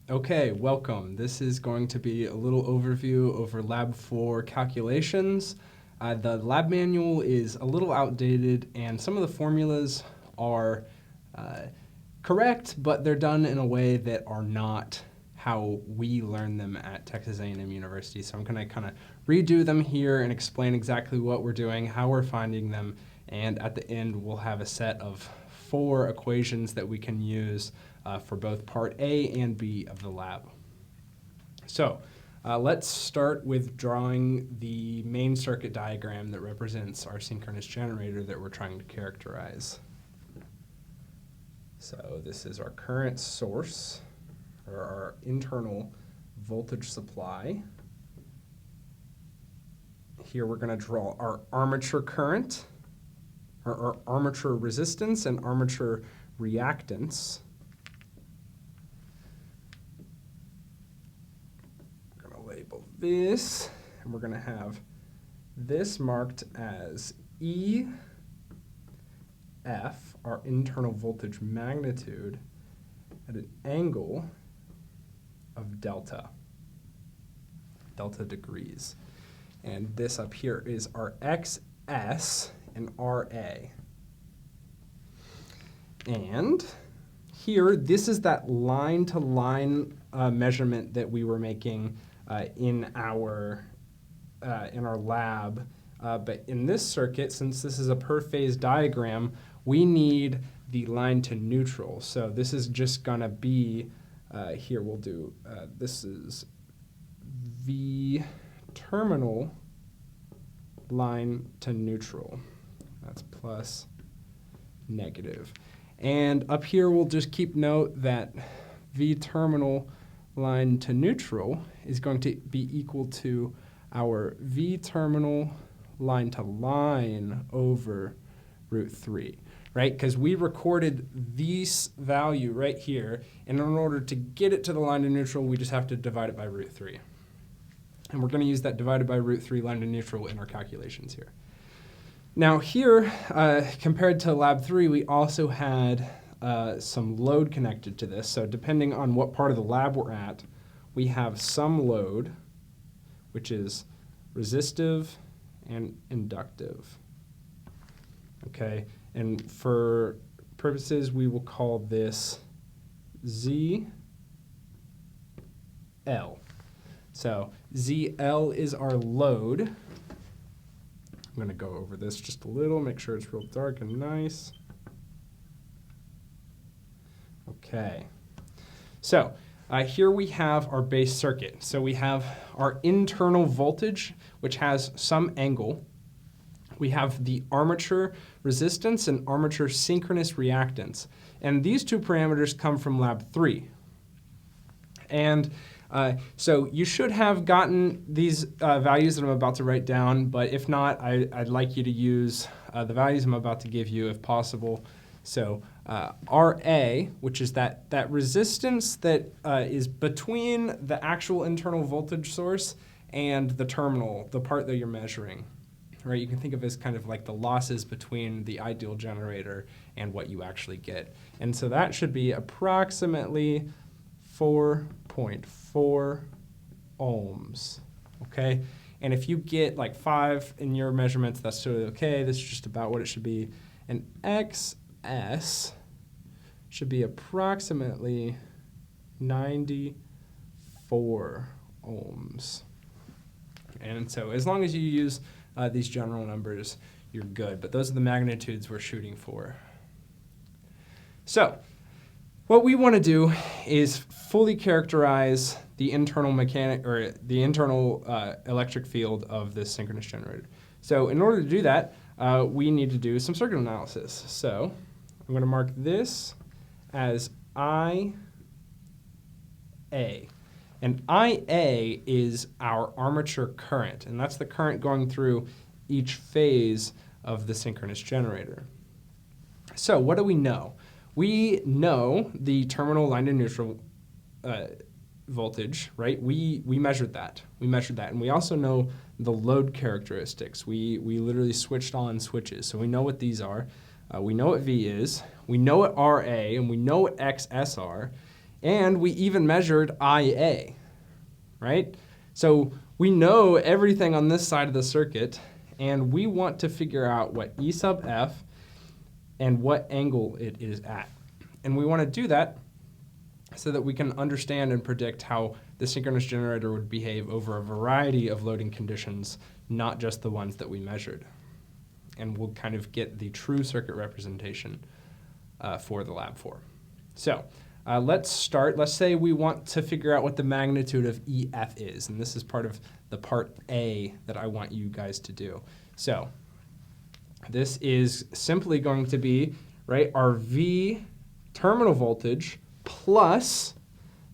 Okay, welcome. This is going to be a little overview over Lab 4 calculations. The lab manual is a little outdated and some of the formulas are correct, but they're done in a way that are not how we learn them at Texas A&M University. So I'm going to kind of redo them here and explain exactly what we're doing, how we're finding them, and at the end we'll have a set of 4 equations that we can use for both part A and B of the lab. So let's start with drawing the main circuit diagram that represents our synchronous generator that we're trying to characterize. So this is our current source, or our internal voltage supply. Here we're going to draw our armature current, or our armature resistance and armature reactance. We're going to label this, and we're going to have this marked as EF, our internal voltage magnitude, at an angle of delta degrees. And this up here is our XS and RA. And here, this is that line-to-line measurement that we were making in our lab. But in this circuit, since this is a per-phase diagram, we need the line to neutral. So this is just going to be, here we'll do, this is V terminal line to neutral. That's plus, negative. And up here we'll just keep note that V terminal line to neutral is going to be equal to our V terminal line to line over root 3, right? Because we recorded this value right here, and in order to get it to the line to neutral, we just have to divide it by root 3. And we're going to use that divided by root 3 line to neutral in our calculations here. Now here, compared to lab 3, we also had some load connected to this. So depending on what part of the lab we're at, we have some load, which is resistive and inductive. Okay, and for purposes, we will call this ZL. So ZL is our load. I'm going to go over this just a little, make sure it's real dark and nice. Okay, so here we have our base circuit. So we have our internal voltage, which has some angle. We have the armature resistance and armature synchronous reactance. And these two parameters come from lab 3. And so you should have gotten these values that I'm about to write down, but if not, I'd like you to use the values I'm about to give you if possible. So RA, which is that resistance that is between the actual internal voltage source and the terminal, the part that you're measuring. Right? You can think of it as kind of like the losses between the ideal generator and what you actually get. And so that should be approximately 4.4 ohms, okay? And if you get like 5 in your measurements, that's totally okay. This is just about what it should be. And XS should be approximately 94 ohms. And so as long as you use these general numbers, you're good. But those are the magnitudes we're shooting for. So what we want to do is fully characterize the internal electric field of this synchronous generator. So in order to do that, we need to do some circuit analysis. So I'm going to mark this as IA. And IA is our armature current, and that's the current going through each phase of the synchronous generator. So what do we know? We know the terminal line to neutral voltage, right? We measured that. And we also know the load characteristics. We literally switched on switches, so we know what these are. We know what V is. We know what RA, and we know what XS are. And we even measured IA, right? So we know everything on this side of the circuit, and we want to figure out what E sub F and what angle it is at. And we want to do that so that we can understand and predict how the synchronous generator would behave over a variety of loading conditions, not just the ones that we measured. And we'll kind of get the true circuit representation for the lab 4. So let's start. Let's say we want to figure out what the magnitude of EF is. And this is part of the part A that I want you guys to do. So this is simply going to be, right, our V terminal voltage plus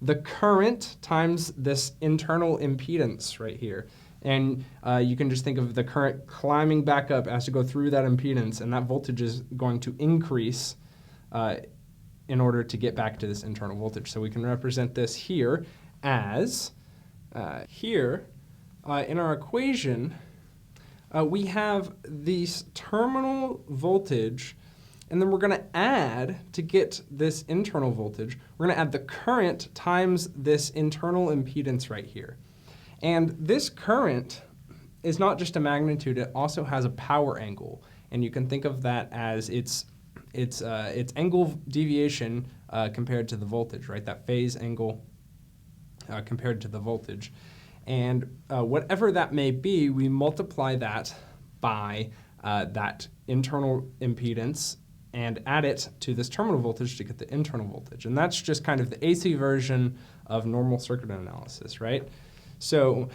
the current times this internal impedance right here. And you can just think of the current climbing back up as to go through that impedance, and that voltage is going to increase in order to get back to this internal voltage. So we can represent this here as, in our equation, we have this terminal voltage, and then we're going to add, to get this internal voltage, we're going to add the current times this internal impedance right here. And this current is not just a magnitude, it also has a power angle. And you can think of that as its angle deviation compared to the voltage, right? That phase angle compared to the voltage. And whatever that may be, we multiply that by that internal impedance and add it to this terminal voltage to get the internal voltage. And that's just kind of the AC version of normal circuit analysis, right? So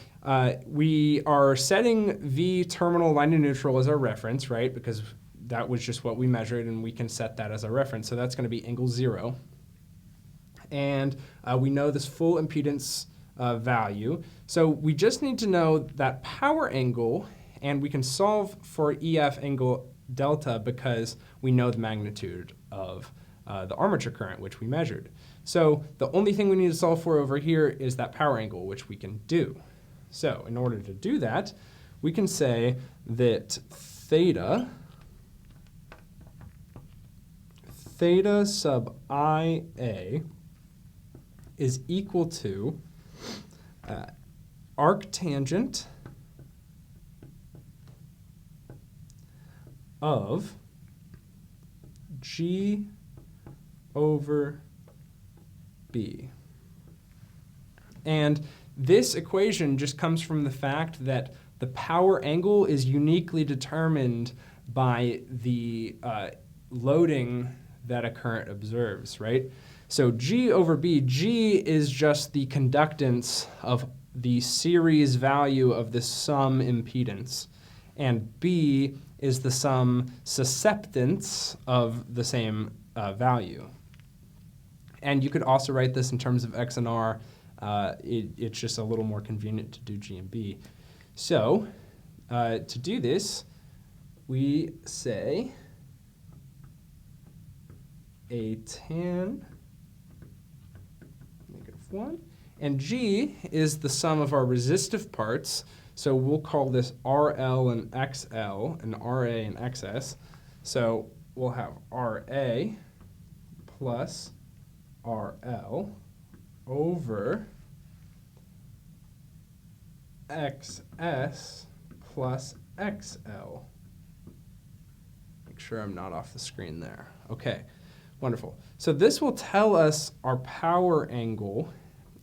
we are setting V terminal line to neutral as our reference, right? Because that was just what we measured, and we can set that as our reference. So that's going to be angle 0. And we know this full impedance value. So we just need to know that power angle, and we can solve for EF angle delta because we know the magnitude of the armature current, which we measured. So the only thing we need to solve for over here is that power angle, which we can do. So in order to do that, we can say that theta sub IA is equal to arctangent of G over B. And this equation just comes from the fact that the power angle is uniquely determined by the loading that a current observes, right? So G over B, G is just the conductance of the series value of the sum impedance, and B is the sum susceptance of the same value. And you could also write this in terms of X and R. It's just a little more convenient to do G and B. So to do this, we say a tan -1, and G is the sum of our resistive parts. So we'll call this RL and XL and RA and XS. So we'll have RA plus RL over XS plus XL. Make sure I'm not off the screen there. Okay, wonderful. So this will tell us our power angle,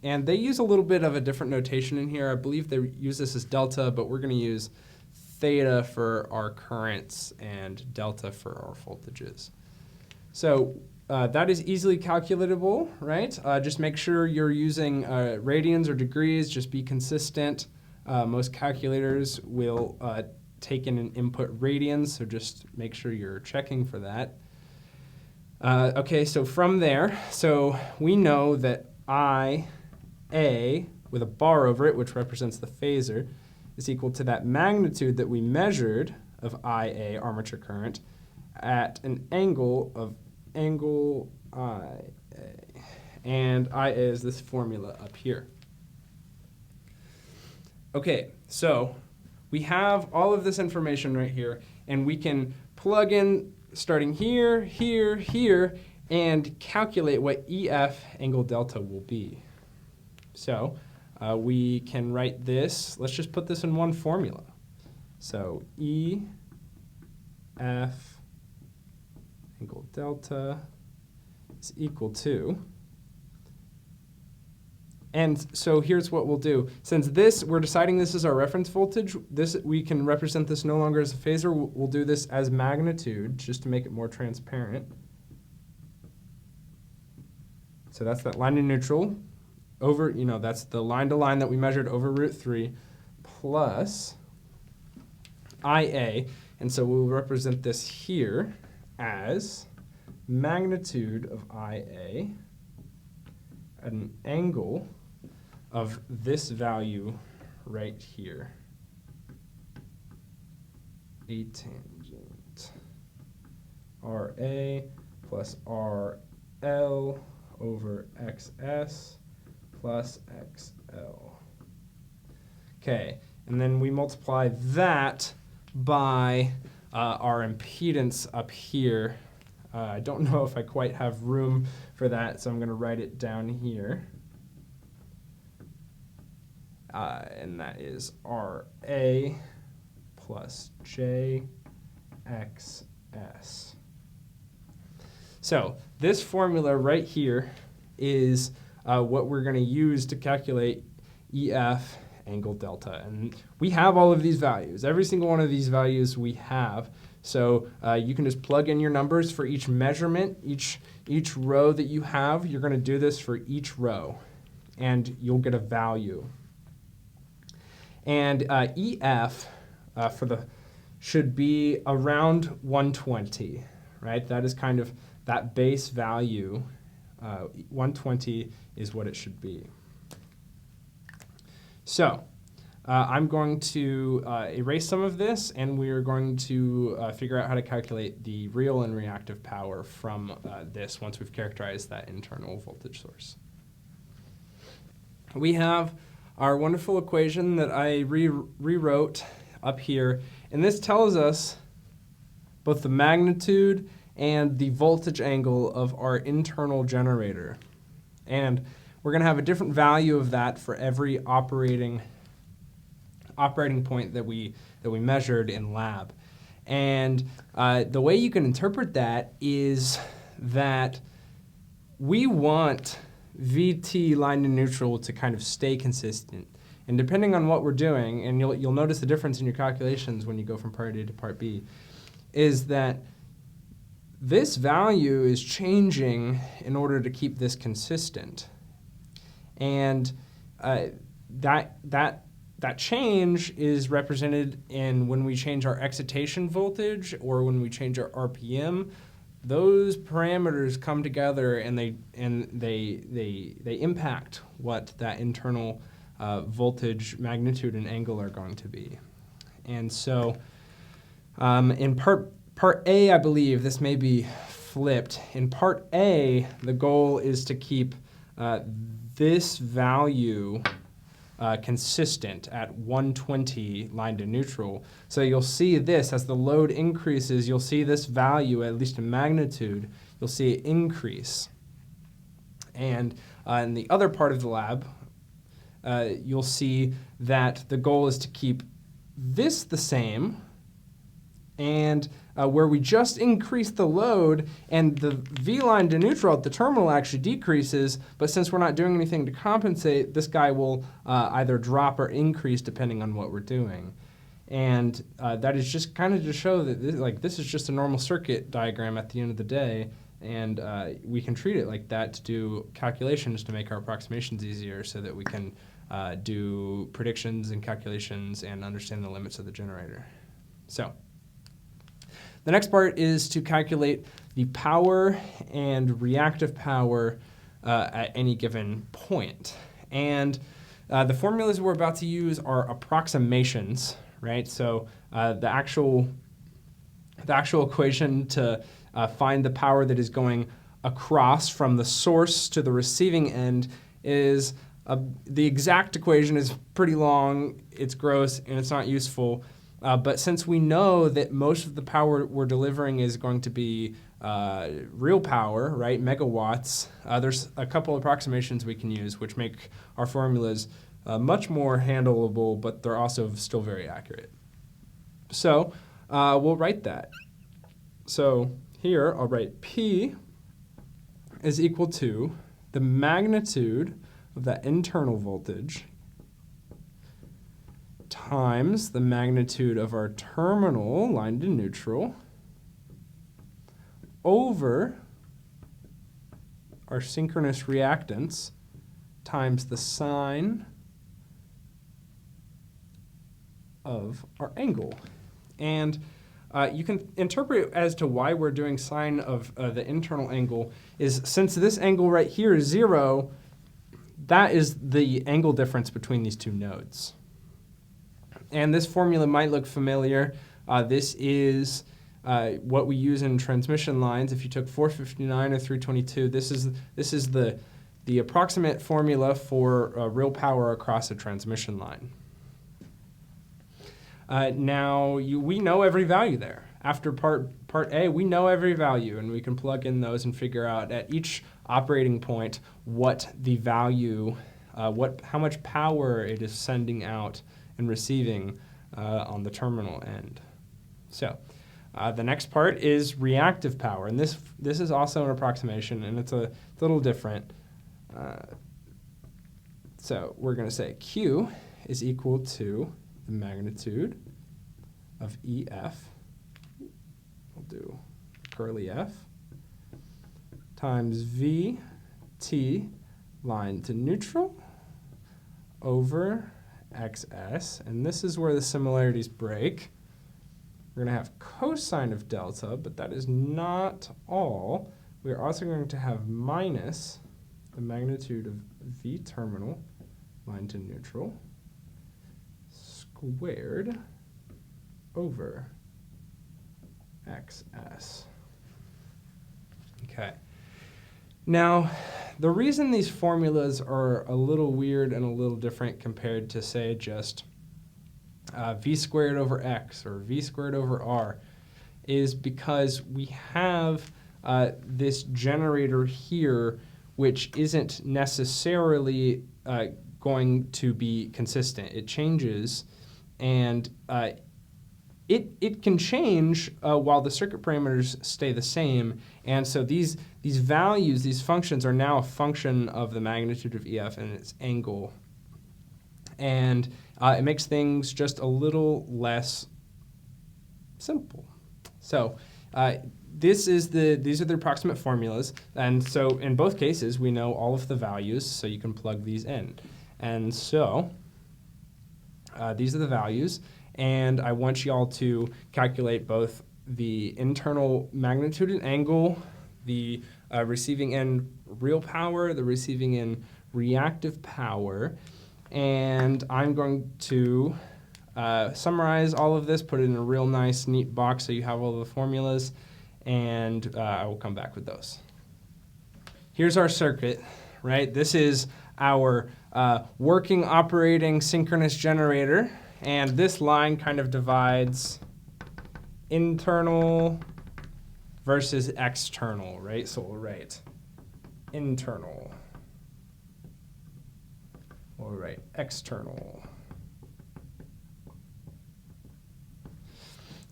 and they use a little bit of a different notation in here. I believe they use this as delta, but we're going to use theta for our currents and delta for our voltages. So that is easily calculatable, right? Just make sure you're using radians or degrees. Just be consistent. Most calculators will take in and input radians, so just make sure you're checking for that. Okay, so from there, so we know that IA with a bar over it, which represents the phasor, is equal to that magnitude that we measured of IA, armature current, at an angle of angle IA. And IA is this formula up here. Okay, so we have all of this information right here, and we can plug in starting here, here, here, and calculate what EF angle delta will be. So we can write this. Let's just put this in one formula. So EF angle delta is equal to, and so here's what we'll do. Since we're deciding this is our reference voltage, we can represent this no longer as a phasor. We'll do this as magnitude, just to make it more transparent. So that's that line to neutral over, that's the line to line that we measured over √3 plus IA. And so we'll represent this here as magnitude of IA at an angle of this value right here. A tangent RA plus RL over XS plus XL. Okay, and then we multiply that by our impedance up here. I don't know if I quite have room for that, so I'm going to write it down here. And that is RA plus JXS. So this formula right here is what we're going to use to calculate EF angle delta. And we have all of these values. Every single one of these values we have. So you can just plug in your numbers for each measurement, each row that you have. You're going to do this for each row, and you'll get a value. And EF should be around 120, right? That is kind of that base value. 120 is what it should be. So I'm going to erase some of this, and we're going to figure out how to calculate the real and reactive power from this once we've characterized that internal voltage source. We have our wonderful equation that I rewrote up here, and this tells us both the magnitude and the voltage angle of our internal generator. And we're going to have a different value of that for every operating point that we measured in lab. And the way you can interpret that is that we want VT line to neutral to kind of stay consistent. And depending on what we're doing, and you'll notice the difference in your calculations when you go from part A to part B, is that this value is changing in order to keep this consistent. And that change is represented in when we change our excitation voltage or when we change our RPM. Those parameters come together and they impact what that internal voltage magnitude and angle are going to be. And so in part A, I believe this may be flipped. In part A, the goal is to keep this value consistent at 120 line to neutral. So you'll see this, as the load increases, you'll see this value, at least in magnitude, you'll see it increase. And in the other part of the lab, you'll see that the goal is to keep this the same, and where we just increase the load and the V line to neutral at the terminal actually decreases, but since we're not doing anything to compensate, this guy will either drop or increase depending on what we're doing. And that is just kind of to show that this is just a normal circuit diagram at the end of the day, and we can treat it like that to do calculations to make our approximations easier so that we can do predictions and calculations and understand the limits of the generator. So the next part is to calculate the power and reactive power at any given point. And the formulas we're about to use are approximations, right? So the actual equation to find the power that is going across from the source to the receiving end is the exact equation is pretty long, it's gross, and it's not useful. But since we know that most of the power we're delivering is going to be real power, right, megawatts, there's a couple approximations we can use which make our formulas much more handleable, but they're also still very accurate. So we'll write that. So here I'll write P is equal to the magnitude of that internal voltage times the magnitude of our terminal line to neutral over our synchronous reactance times the sine of our angle. And you can interpret as to why we're doing sine of the internal angle is since this angle right here is 0, that is the angle difference between these two nodes. And this formula might look familiar. This is what we use in transmission lines. If you took 459 or 322, this is the approximate formula for real power across a transmission line. Now, we know every value there. After part A, we know every value, and we can plug in those and figure out at each operating point what the value, how much power it is sending out and receiving on the terminal end. So the next part is reactive power, and this is also an approximation, and it's a little different. So we're going to say Q is equal to the magnitude of EF, we'll do curly F, times VT line to neutral over XS, and this is where the similarities break. We're going to have cosine of delta, but that is not all. We're also going to have minus the magnitude of V terminal line to neutral squared over XS. Okay. Now, the reason these formulas are a little weird and a little different compared to, say, just V squared over X or V squared over R is because we have this generator here which isn't necessarily going to be consistent. It changes, and it can change while the circuit parameters stay the same. And so these values, these functions, are now a function of the magnitude of EF and its angle. And it makes things just a little less simple. So these are the approximate formulas. And so in both cases, we know all of the values, so you can plug these in. And so these are the values. And I want you all to calculate both the internal magnitude and angle, the receiving end real power, the receiving end reactive power. And I'm going to summarize all of this, put it in a real nice, neat box so you have all the formulas, and I will come back with those. Here's our circuit, right? This is our working, operating synchronous generator. And this line kind of divides internal versus external, right? So we'll write internal. We'll write external.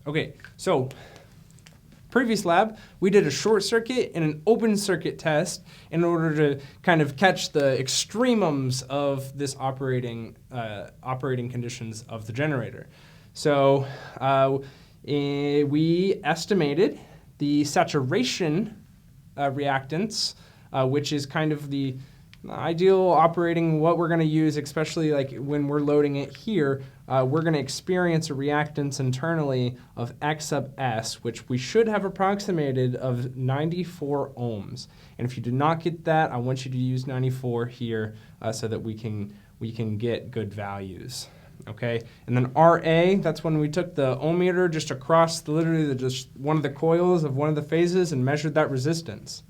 Okay, so previous lab, we did a short circuit and an open circuit test in order to kind of catch the extremums of this operating conditions of the generator. So we estimated the saturation reactance, which is kind of the ideal operating, what we're going to use, especially like when we're loading it here. We're going to experience a reactance internally of X sub S, which we should have approximated of 94 ohms. And if you did not get that, I want you to use 94 here so that we can get good values. Okay, and then RA, that's when we took the ohm meter just across just one of the coils of one of the phases and measured that resistance.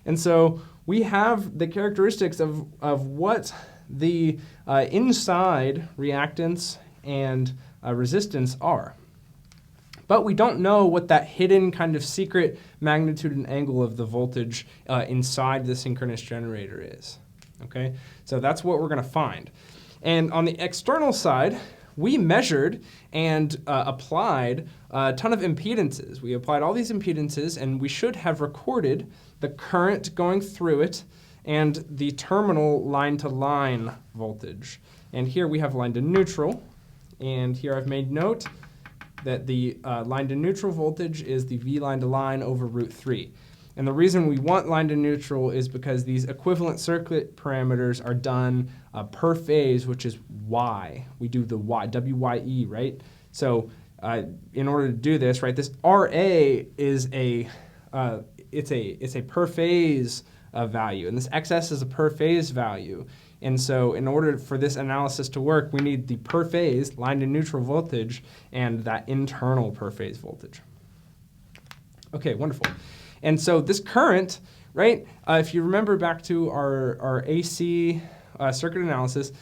And so we have the characteristics of what the inside reactance and resistance are. but we don't know what that hidden kind of secret magnitude and angle of the voltage inside the synchronous generator is. Okay, so that's what we're going to find. And on the external side, we measured and applied a ton of impedances. We applied all these impedances, and we should have recorded the current going through it and the terminal line-to-line voltage. And here we have line to neutral. And here I've made note that the line to neutral voltage is the V line to line over root 3. And the reason we want line to neutral is because these equivalent circuit parameters are done per phase, which is Y. We do the Y, WYE, right? So in order to do this, right, this RA is it's a per phase value, and this XS is a per phase value. And so in order for this analysis to work, we need the per phase line to neutral voltage and that internal per phase voltage. Okay, wonderful. And so this current, right, if you remember back to our AC circuit analysis,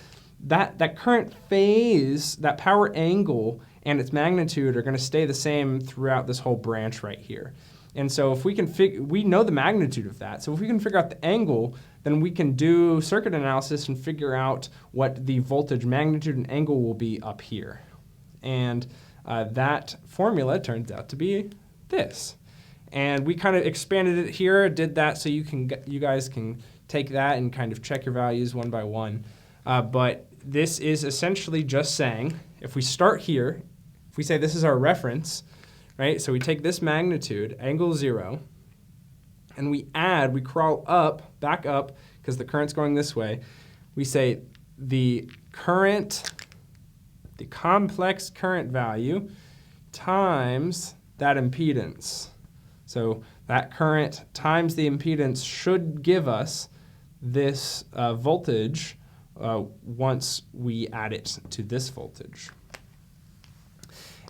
that current phase, that power angle and its magnitude are going to stay the same throughout this whole branch right here. And so if we can we know the magnitude of that. So if we can figure out the angle, then we can do circuit analysis and figure out what the voltage magnitude and angle will be up here. And that formula turns out to be this. And we kind of expanded it here, did that so you guys can take that and kind of check your values one by one. But this is essentially just saying, if we start here, if we say this is our reference, right? So we take this magnitude, angle 0, and we crawl up, back up, because the current's going this way. We say the complex current value times that impedance. So that current times the impedance should give us this voltage once we add it to this voltage.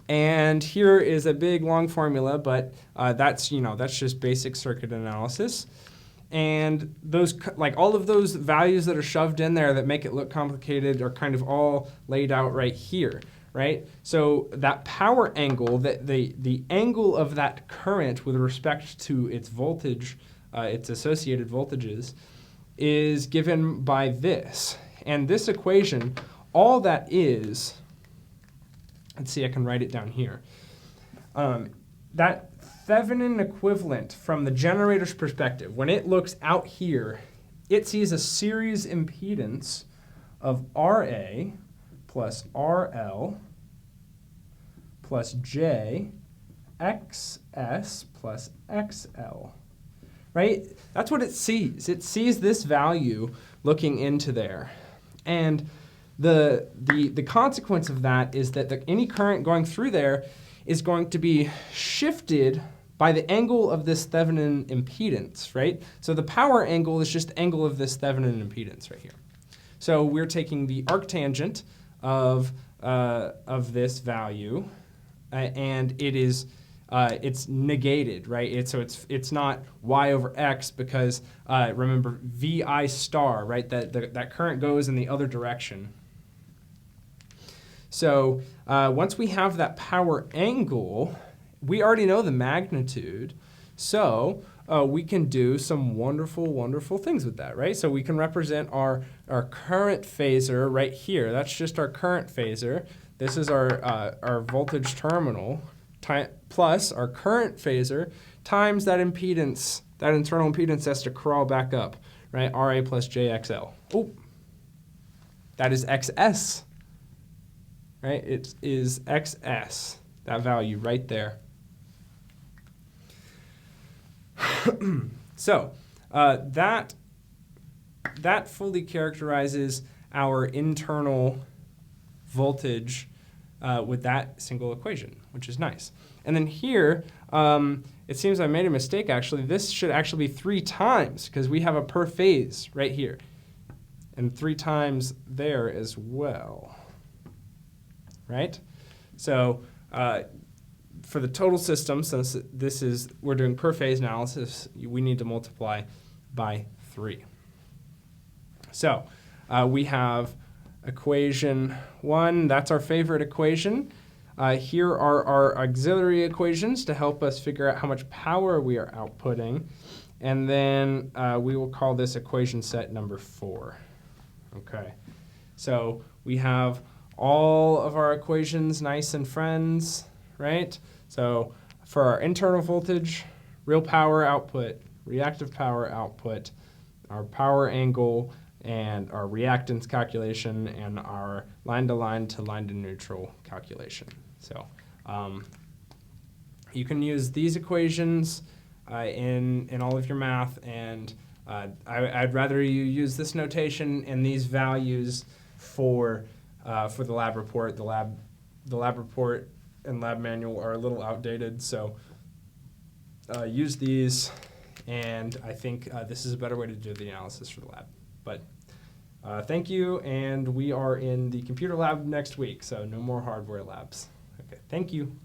And here is a big long formula, but that's just basic circuit analysis. And those, like all of those values that are shoved in there that make it look complicated are kind of all laid out right here, right? So that power angle, the angle of that current with respect to its voltage, its associated voltages, is given by this. And this equation, all that is, let's see, I can write it down here. That Thevenin equivalent from the generator's perspective, when it looks out here, it sees a series impedance of RA plus RL plus J XS plus XL, right? That's what it sees. It sees this value looking into there. And the consequence of that is that any current going through there is going to be shifted by the angle of this Thevenin impedance, right? So the power angle is just the angle of this Thevenin impedance right here. So we're taking the arctangent of this value, and it is it's negated, right? So it's not y over x because remember vi star, right? That current goes in the other direction. So once we have that power angle, we already know the magnitude, so we can do some wonderful, wonderful things with that, right? So we can represent our current phasor right here. That's just our current phasor. This is our voltage terminal plus our current phasor times that impedance, that internal impedance has to crawl back up, right? RA plus JXL. Oh, that is XS, right? It is XS, that value right there. So that fully characterizes our internal voltage with that single equation, which is nice. And then here, it seems I made a mistake actually. This should actually be 3 times because we have a per phase right here. And 3 times there as well, right? So for the total system, since we're doing per phase analysis, we need to multiply by 3. So we have equation 1, that's our favorite equation. Here are our auxiliary equations to help us figure out how much power we are outputting. And then we will call this equation set number 4. Okay, so we have all of our equations nice and friends, right? So for our internal voltage, real power output, reactive power output, our power angle, and our reactance calculation, and our line-to-line to line-to-neutral calculation. So you can use these equations in all of your math, and I'd rather you use this notation and these values for the lab report. The lab report and lab manual are a little outdated, so use these, and I think this is a better way to do the analysis for the lab. But thank you, and we are in the computer lab next week, so no more hardware labs. Okay, thank you.